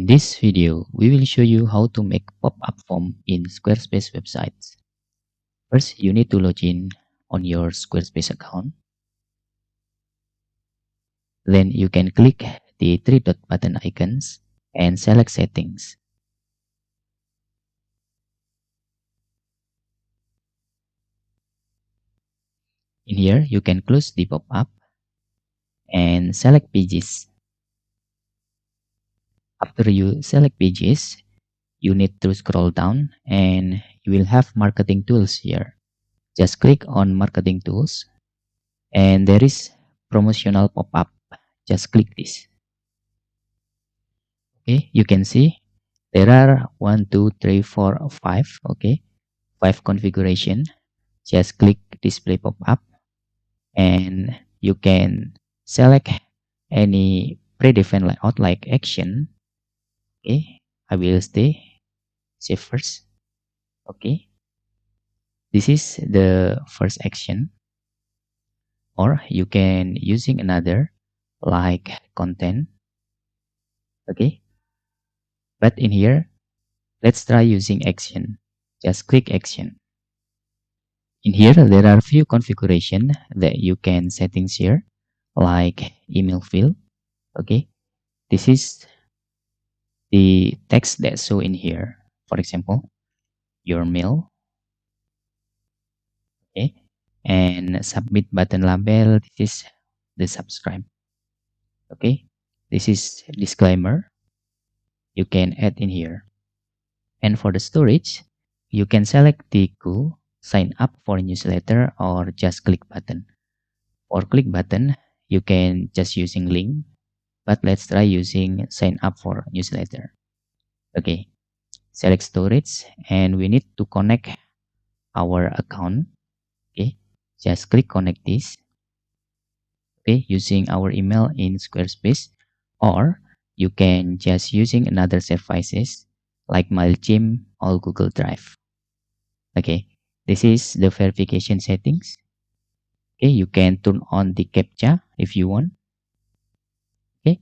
this video, we will show you how to make pop-up form in Squarespace websites. First, you need to log in on your Squarespace account. Then you can click the three dot button icons and select settings. In here, you can close the pop-up and select pages. After you select pages, you need to scroll down and you will have marketing tools here. Just click on marketing tools and there is promotional pop-up. Just click this. Okay, you can see there are 1, 2, 3, 4, 5. Okay, 5 configuration. Just click display pop-up and you can select any predefined layout like action. Okay, I will stay save first. Okay, this is the first action, or you can using another like content. Okay, but in here let's try using action. Just click action. In here there are few configuration that you can settings here like email field. Okay, this is the text that show in here, for example your mail. Okay, and submit button label, this is the subscribe. Okay, this is disclaimer, you can add in here. And for the storage, you can select the cool sign up for newsletter or just click button. For click button, you can just using link, but let's try using sign up for newsletter. Okay, select storage and we need to connect our account. Okay, just click connect this. Okay, using our email in Squarespace, or you can just using another services like MailChimp or Google Drive. Okay, this is the verification settings. Okay, you can turn on the captcha if you want. Okay,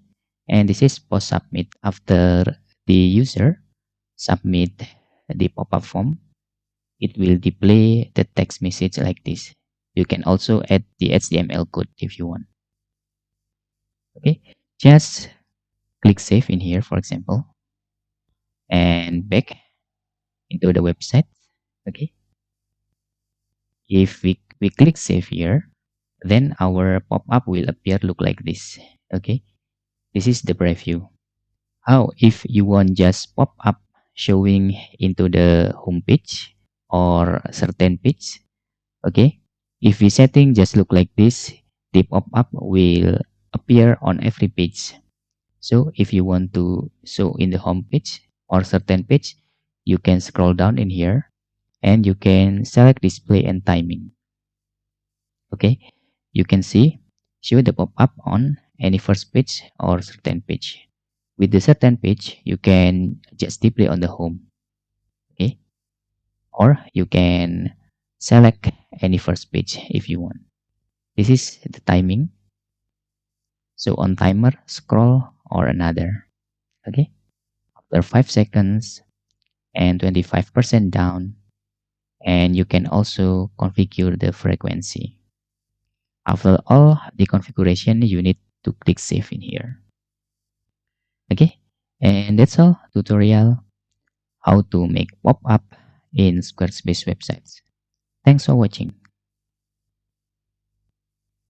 and this is post submit. After the user submit the pop-up form, it will display the text message like this. You can also add the HTML code if you want. Okay, just click save in here, for example, and back into the website. Okay, if we click save here, then our pop-up will appear look like this. Okay, this is the preview. How if you want just pop-up showing into the home page or a certain page. Okay, if we setting just look like this, the pop-up will appear on every page. So if you want to show in the home page or certain page, you can scroll down in here and you can select display and timing. Okay, you can see show the pop-up on any first page or certain page. With the certain page, you can just display on the home. Okay, or you can select any first page if you want. This is the timing. So on timer, scroll or another. Okay, after 5 seconds and 25% down, and you can also configure the frequency. After all the configuration, you need to click save in here. Okay, and that's all tutorial how to make pop-up in Squarespace websites. Thanks for watching.